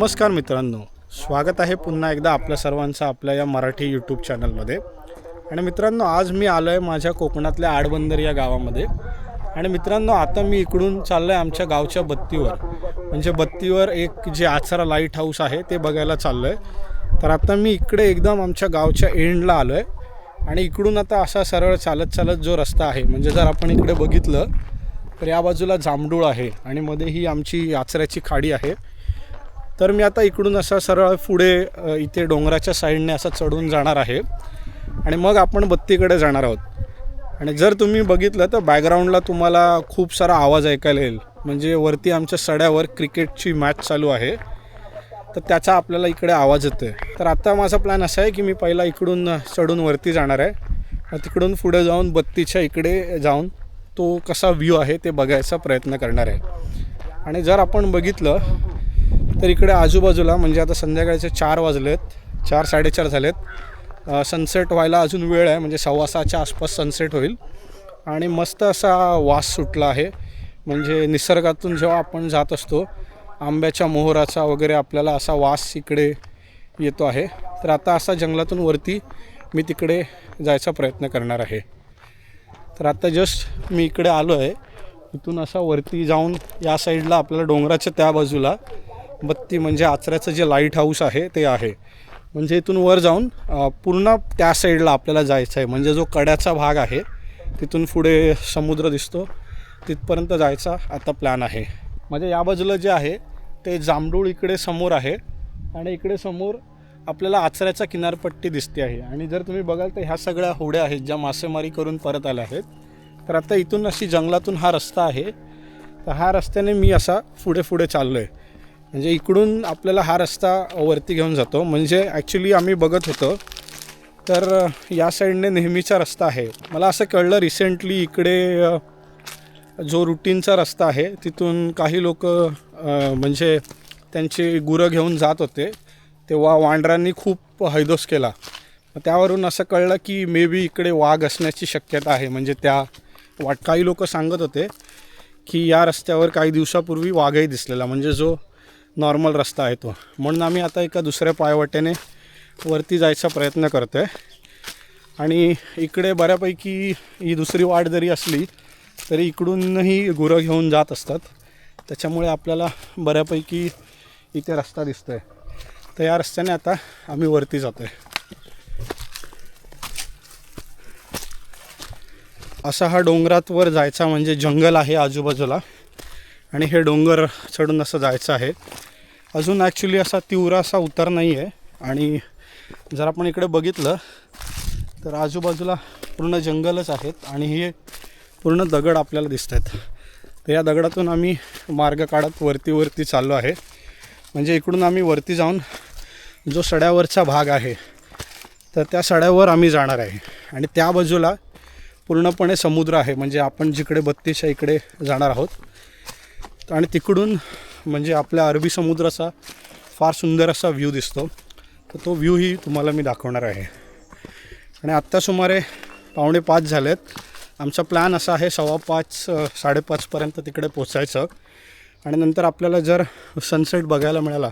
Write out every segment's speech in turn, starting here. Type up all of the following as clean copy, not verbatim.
नमस्कार मित्रांनो, स्वागत आहे पुन्हा एकदा आपल्या सर्वांचं आपल्या या मराठी यूट्यूब चॅनलमध्ये. आणि मित्रांनो, आज मी आलो आहे माझ्या कोकणातल्या आडबंदर या गावामध्ये. आणि मित्रांनो, आता मी इकडून चाललो आहे आमच्या गावच्या बत्तीवर, म्हणजे बत्तीवर एक जे आचरा लाईट हाऊस आहे ते बघायला चाललो आहे. तर आता मी इकडे एकदम आमच्या गावच्या एंडला आलो आहे. आणि इकडून आता असा सरळ चालत चालत जो रस्ता आहे, म्हणजे जर आपण इकडे बघितलं तर या बाजूला जांभूळ आहे आणि मध्ये ही आमची आचऱ्याची खाडी आहे. तर मी आता इकडून असा सरळ पुढे इथे डोंगराच्या साईडने असा चढून जाणार आहे आणि मग आपण बत्तीकडे जाणार आहोत. आणि जर तुम्ही बघितलं तर बॅकग्राऊंडला तुम्हाला खूप सारा आवाज ऐकायला येईल, म्हणजे वरती आमच्या सड्यावर क्रिकेटची मॅच चालू आहे, तर त्याचा आपल्याला इकडे आवाज येतो आहे. तर आता माझा प्लॅन असा आहे की मी पहिला इकडून चढून वरती जाणार आहे, तिकडून पुढे जाऊन बत्तीच्या इकडे जाऊन तो कसा व्ह्यू आहे ते बघायचा प्रयत्न करणार आहे. आणि जर आपण बघितलं तर इकडे आजूबाजूला म्हणजे आता संध्याकाळचे 4 वाजलेत, 4-4:30 झालेत. सनसेट व्हायला अजून वेळ आहे, म्हणजे 6:15च्या आसपास सनसेट होईल. आणि मस्त असा वास सुटला आहे, म्हणजे निसर्गातून जेव्हा आपण जात असतो आंब्याच्या मोहराचा वगैरे आपल्याला असा वास इकडे येतो आहे. तर आता असा जंगलातून वरती मी तिकडे जायचा प्रयत्न करणार आहे. तर आता जस्ट मी इकडे आलो आहे. इथून असा वरती जाऊन या साईडला आपल्याला डोंगराच्या त्या बाजूला बत्ती म्हणजे आचऱ्याचं जे लाईट हाऊस आहे ते आहे. म्हणजे इथून वर जाऊन पूर्ण त्या साईडला आपल्याला जायचं आहे, म्हणजे जो कड्याचा भाग आहे तिथून पुढे समुद्र दिसतो तिथपर्यंत जायचा आता प्लॅन आहे. म्हणजे या बाजूला जे आहे ते जांभूळ इकडे समोर आहे आणि इकडे समोर आपल्याला आचऱ्याचा किनारपट्टी दिसते आहे. आणि जर तुम्ही बघाल तर ह्या सगळ्या होड्या आहेत ज्या मासेमारी करून परत आल्या आहेत. तर आता इथून अशी जंगलातून हा रस्ता आहे, तर ह्या रस्त्याने मी असा पुढे चाललो आहे. म्हणजे इकडून आपल्याला हा रस्ता वरती घेऊन जातो. म्हणजे ॲक्च्युली आम्ही बघत होतो तर या साईडने नेहमीचा रस्ता आहे. मला असं कळलं रिसेंटली इकडे जो रुटीनचा रस्ता आहे तिथून काही लोक म्हणजे त्यांची गुरं घेऊन जात होते, तेव्हा वानरांनी खूप हैदोस केला. त्यावरून असं कळलं की मे बी इकडे वाघ असण्याची शक्यता आहे. म्हणजे काही लोक सांगत होते की या रस्त्यावर काही दिवसापूर्वी वाघही दिसलेला, म्हणजे जो नॉर्मल रस्ता आहे तो. म्हणून आम्ही आता एका दुसऱ्या पायवाटेने वरती जायचा प्रयत्न करतो आहे. आणि इकडे बऱ्यापैकी ही दुसरी वाट जरी असली तरी इकडूनही गुरं घेऊन जात असतात, त्याच्यामुळे आपल्याला बऱ्यापैकी इथे रस्ता दिसतो आहे. तर या रस्त्याने आता आम्ही वरती जातो आहे. असा हा डोंगरात वर जायचा, म्हणजे जंगल आहे आजूबाजूला आणि हे डोंगर चढून असं जायचं आहे. अजून ॲक्च्युली असा तीव्र असा उतार नाही आहे. आणि जर आपण इकडे बघितलं तर आजूबाजूला पूर्ण जंगलच आहेत आणि हे पूर्ण दगड आपल्याला दिसत आहेत. तर या दगडातून आम्ही मार्ग काढत वरती चाललो आहे. म्हणजे इकडून आम्ही वरती जाऊन जो सड्यावरचा भाग आहे तर त्या सड्यावर आम्ही जाणार आहे. आणि त्या बाजूला पूर्णपणे समुद्र आहे, म्हणजे आपण जिकडे बत्तीच्या इकडे जाणार आहोत. आणि तिकडून म्हणजे आपल्या अरबी समुद्राचा फार सुंदर असा व्ह्यू दिसतो. तर तो व्ह्यूही तुम्हाला मी दाखवणार आहे. आणि आत्ता सुमारे 4:45 झालेत. आमचा प्लॅन असा आहे 5:15-5:30पर्यंत तिकडे पोचायचं. आणि नंतर आपल्याला जर सनसेट बघायला मिळाला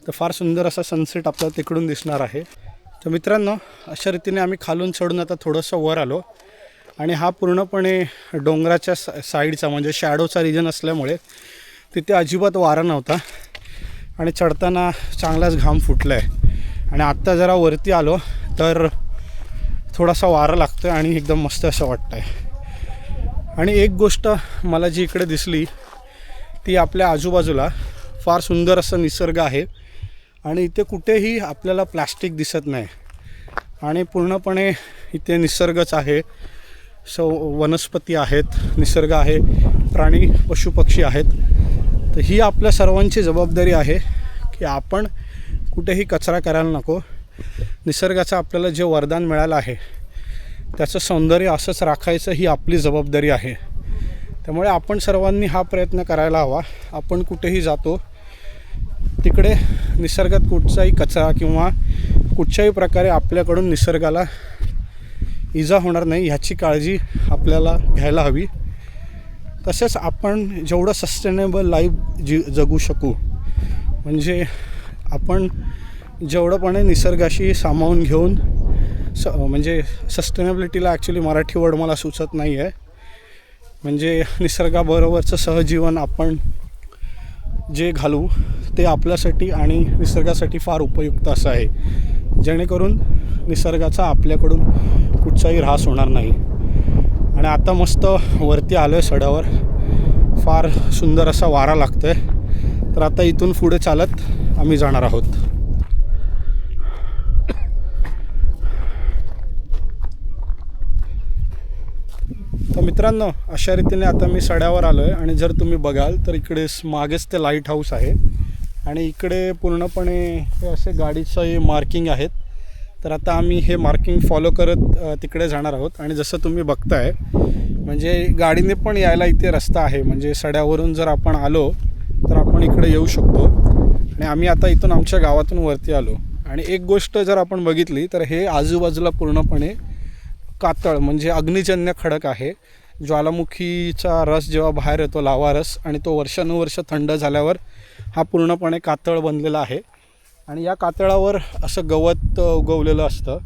तर फार सुंदर असा सनसेट आपल्याला तिकडून दिसणार आहे. तर मित्रांनो, अशा रीतीने आम्ही खालून चढून आता थोडंसं वर आलो. आणि हा पूर्णपणे डोंगराच्या साईडचा म्हणजे शॅडोचा रिजन असल्यामुळे तिथे अजिबात वारा नव्हता आणि चढताना चांगलाच घाम फुटला आहे. आणि आत्ता जरा वरती आलो तर थोडासा वारा लागतो आहे आणि एकदम मस्त असं वाटतं आहे. आणि एक गोष्ट मला जी इकडे दिसली ती आपल्या आजूबाजूला फार सुंदर असं निसर्ग आहे आणि इथे कुठेही आपल्याला प्लॅस्टिक दिसत नाही आणि पूर्णपणे इथे निसर्गच आहे. वनस्पती आहेत, निसर्ग आहे, प्राणी पशुपक्षी आहेत. तर ही आपल्या सर्वांची जबाबदारी आहे की आपण कुठेही कचरा करायला नको. निसर्गाचं आपल्याला जे वरदान मिळालं आहे त्याचं सौंदर्य असंच राखायचं ही आपली जबाबदारी आहे. त्यामुळे आपण सर्वांनी हा प्रयत्न करायला हवा. आपण कुठेही जातो तिकडे निसर्गात कुठचाही कचरा किंवा कुठच्याही प्रकारे आपल्याकडून निसर्गाला इजा होणार नाही ह्याची काळजी आपल्याला घ्यायला हवी. तसेच आपण जेवढं सस्टेनेबल लाईफ जगू शकू, म्हणजे आपण जेवढंपणे निसर्गाशी सामावून घेऊन म्हणजे सस्टेनेबिलिटीला ॲक्च्युली मराठी वर्ड मला सुचत नाही आहे, म्हणजे निसर्गाबरोबरचं सहजीवन आपण जे घालू ते आपल्यासाठी आणि निसर्गासाठी फार उपयुक्त असं आहे, जेणेकरून निसर्गाचा आपल्याकडून कुठचाही ऱ्हास होणार नाही. आणि आता मस्त वरती आलो आहे सड्यावर, फार सुंदर असा वारा लागतो आहे. तर आता इथून पुढे चालत आम्ही जाणार आहोत. तर मित्रांनो, अशा रीतीने आता मी सड्यावर आलो आहे आणि जर तुम्ही बघाल तर इकडे मागेच ते लाईट हाऊस आहे आणि इकडे पूर्णपणे हे असे गाडीचे मार्किंग आहेत. तर आता आम्ही हे मार्किंग फॉलो करत तिकडे जाणार आहोत. आणि जसं तुम्ही बघताय म्हणजे गाडीने पण यायला इथे रस्ता आहे, म्हणजे सड्यावरून जर आपण आलो तर आपण इकडे येऊ शकतो. आणि आम्ही आता इथून आमच्या गावातून वरती आलो. आणि एक गोष्ट जर आपण बघितली तर हे आजूबाजूला पूर्णपणे कातळ म्हणजे अग्निजन्य खडक आहे. ज्वालामुखीचा रस जेव्हा बाहेर येतो, लावा रस, आणि तो वर्षानुवर्ष थंड झाल्यावर हा पूर्णपणे कातळ बनलेला आहे. आणि या कातळावर असं गवत उगवलेलं असतं.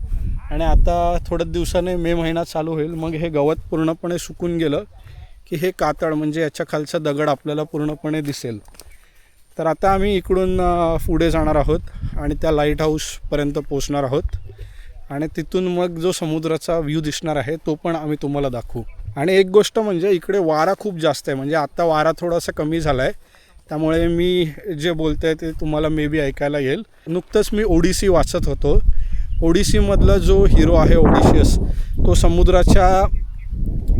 आणि आता थोड्याच दिवसाने मे महिना चालू होईल, मग हे गवत पूर्णपणे सुकून गेलं की हे कातळ म्हणजे याच्या खालचा दगड आपल्याला पूर्णपणे दिसेल. तर आता आम्ही इकडून पुढे जाणार आहोत आणि त्या लाईट हाऊसपर्यंत पोचणार आहोत. आणि तिथून मग जो समुद्राचा व्ह्यू दिसणार आहे तो पण आम्ही तुम्हाला दाखवू. आणि एक गोष्ट म्हणजे इकडे वारा खूप जास्त आहे, म्हणजे आता वारा थोडासा कमी झाला आहे, त्यामुळे मी जे बोलतो आहे ते तुम्हाला मे बी ऐकायला येईल. नुकतंच मी ओडिसी वाचत होतो. ओडिसीमधला जो हिरो आहे ओडिशियस, तो समुद्राच्या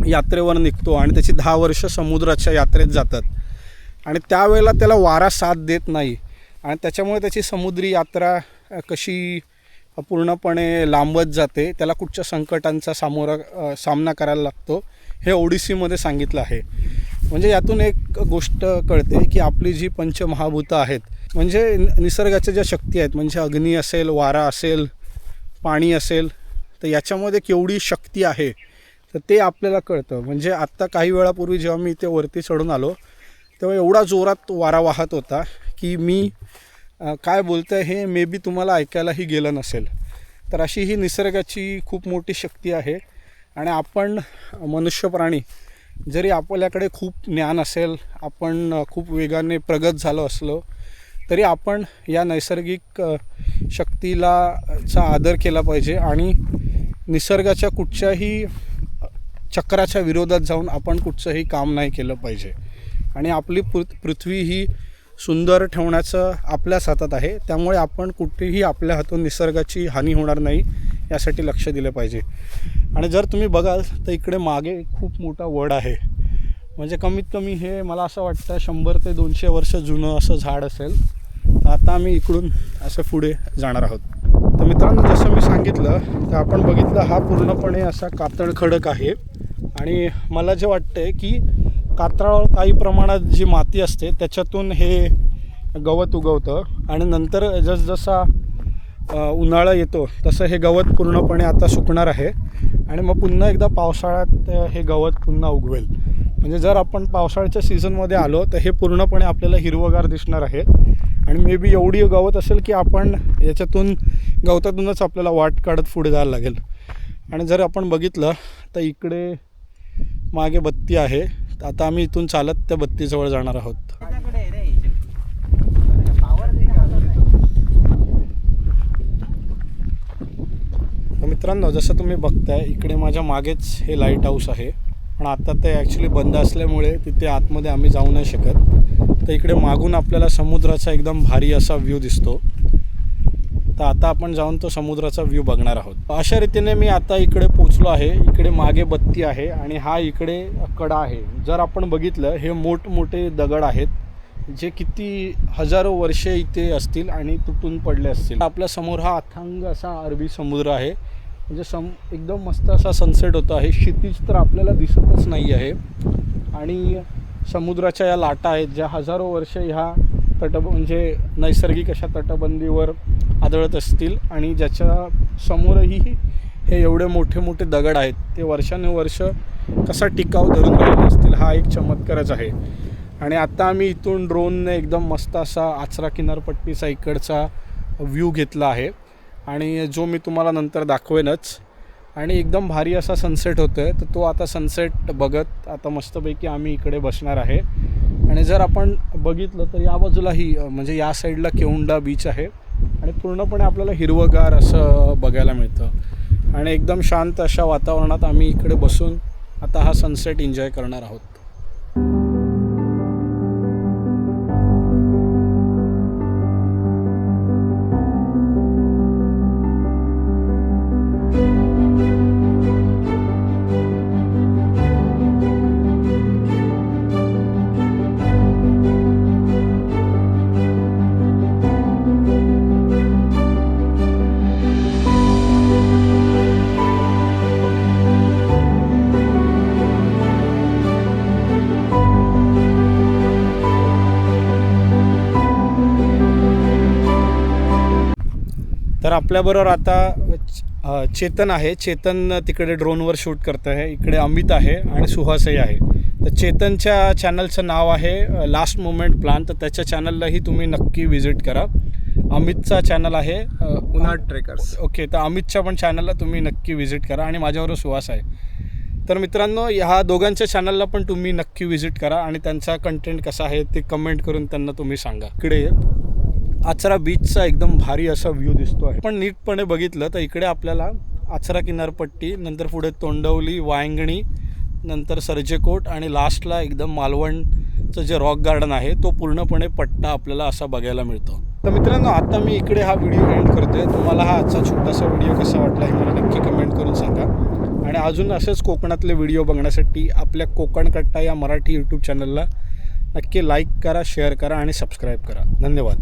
यात्रेवर निघतो आणि त्याची 10 वर्ष समुद्राच्या यात्रेत जातात. आणि त्यावेळेला त्याला वारा साथ देत नाही आणि त्याच्यामुळे त्याची समुद्री यात्रा कशी पूर्णपणे लांबत जाते, त्याला कुठच्या संकटांचा सामना करायला लागतो, हे ओडिसीमध्ये सांगितलं आहे. म्हणजे यातून एक गोष्ट कळते की आपली जी पंचमहाभूतं आहेत, म्हणजे निसर्गाच्या ज्या शक्ती आहेत, म्हणजे अग्नी असेल, वारा असेल, पाणी असेल, तर याच्यामध्ये केवढी शक्ती आहे तर ते आपल्याला कळतं. म्हणजे आत्ता काही वेळापूर्वी जेव्हा मी इथे वरती चढून आलो तेव्हा एवढा जोरात वारा वाहत होता की मी काय बोलतो आहे हे मे बी तुम्हाला ऐकायलाही गेलं नसेल. तर अशी ही निसर्गाची खूप मोठी शक्ती आहे. आणि आपण मनुष्य प्राणी जरी आपल्याकडे खूप ज्ञान असेल, आपण खूप वेगाने प्रगत झालो असलो, तरी आपण या नैसर्गिक शक्तीचा आदर केला पाहिजे आणि निसर्गाच्या कुठच्याही चक्राच्या विरोधात जाऊन आपण कुठचंही काम नाही केलं पाहिजे. आणि आपली पृथ्वी ही सुंदर ठेवण्याचं आपल्याच हातात आहे, त्यामुळे आपण कुठेही आपल्या हातून निसर्गाची हानी होणार नाही यासाठी लक्ष दिलं पाहिजे. आणि जर तुम्ही बघाल तर इकडे मागे खूप मोठा वड आहे, म्हणजे कमीत कमी हे मला असं वाटतं 100 ते 200 वर्ष जुनं असं झाड असेल. तर आता आम्ही इकडून असं पुढे जाणार आहोत. तर मित्रांनो, जसं मी सांगितलं तर आपण बघितलं हा पूर्णपणे असा कातळ खडक आहे. आणि मला जे वाटतं की कातळावर काही प्रमाणात जी माती असते त्याच्यातून हे गवत उगवतं आणि नंतर जसजसा उन्हाळा येतो तसं हे गवत पूर्णपणे आता सुकणार आहे आणि मग पुन्हा एकदा पावसाळ्यात हे गवत पुन्हा उगवेल. म्हणजे जर आपण पावसाळ्याच्या सीझनमध्ये आलो तर हे पूर्णपणे आपल्याला हिरवगार दिसणार आहे. आणि मे बी एवढी गवत असेल की आपण याच्यातून गवतातूनच आपल्याला वाट काढत पुढे जायला लागेल. आणि जर आपण बघितलं तर इकडे मागे बत्ती आहे. आता आम्ही इथून चालत त्या बत्तीजवळ जाणार आहोत. मित्रांनो, जसं तुम्ही बघताय इकडे माझ्या मागेच हे लाईट हाऊस आहे, पण आता ते ॲक्च्युली बंद असल्यामुळे तिथे आतमध्ये आम्ही जाऊ नाही शकत. तर इकडे मागून आपल्याला समुद्राचा एकदम भारी असा व्ह्यू दिसतो. तर आता आपण जाऊन तो समुद्राचा व्ह्यू बघणार आहोत. अशा रीतीने मी आता इकडे पोचलो आहे. इकडे मागे बत्ती आहे आणि हा इकडे कडा आहे. जर आपण बघितलं हे मोठमोठे दगड आहेत जे किती हजारो वर्षे इथे असतील आणि तुटून पडले असतील. आपल्या समोर हा अथांग असा अरबी समुद्र आहे. म्हणजे एकदम मस्त असा सनसेट होतो आहे. क्षितिज तर आपल्याला दिसतच नाही आहे आणि समुद्राच्या या लाटा आहेत ज्या हजारो वर्ष ह्या म्हणजे नैसर्गिक अशा तटबंदीवर आढळत असतील आणि ज्याच्या समोरही हे एवढे मोठे मोठे दगड आहेत ते वर्षानुवर्ष कसा टिकाव धरून राहिले असतील हा एक चमत्कारच आहे. आणि आता आम्ही इथून ड्रोनने एकदम मस्त असा आचरा किनारपट्टीचा इकडचा व्ह्यू घेतला आहे आणि जो मी तुम्हाला नंतर दाखवेनच. आणि एकदम भारी असा सनसेट होतो आहे, तर तो आता सनसेट बघत आता मस्तपैकी आम्ही इकडे बसणार आहे. आणि जर आपण बघितलं तर या बाजूलाही म्हणजे या साईडला केवुंडा बीच आहे आणि पूर्णपणे आपल्याला हिरवंगार असं बघायला मिळतं आणि एकदम शांत अशा वातावरणात आम्ही इकडे बसून आता हा सनसेट एन्जॉय करणार आहोत. तर आपल्याबरोबर आता चेतन आहे. चेतन तिकडे ड्रोनवर शूट करत आहे. इकडे अमित आहे आणि सुहासही आहे. तर चेतनच्या चॅनलचं नाव आहे लास्ट मोमेंट प्लान, तर त्याच्या चॅनललाही तुम्ही नक्की व्हिजिट करा. अमितचा चॅनल आहे उन्हाळ ट्रेकर्स. ओके, तर अमितच्या पण चॅनलला तुम्ही नक्की व्हिजिट करा आणि माझ्याबरोबर सुहास आहे. तर मित्रांनो, ह्या दोघांच्या चॅनलला पण तुम्ही नक्की व्हिजिट करा आणि त्यांचा कंटेंट कसा आहे ते कमेंट करून त्यांना तुम्ही सांगा. इकडे आचरा बीचचा एकदम भारी असा व्ह्यू दिसतो आहे. पण नीटपणे बघितलं तर इकडे आपल्याला आचरा किनारपट्टी, नंतर पुढे तोंडवली, वांगणी, नंतर सर्जेकोट आणि लास्टला एकदम मालवणचं जे रॉक गार्डन आहे तो पूर्णपणे पट्टा आपल्याला असा बघायला मिळतो. तर मित्रांनो, आता मी इकडे हा व्हिडिओ एंड करतोय. तुम्हाला हा आजचा छोटासा व्हिडिओ कसा वाटला हे मला नक्की कमेंट करून सांगा. आणि अजून असेच कोकणातले व्हिडिओ बघण्यासाठी आपल्या कोकण कट्टा या मराठी यूट्यूब चॅनलला नक्की लाईक करा, शेअर करा आणि सबस्क्राईब करा. धन्यवाद.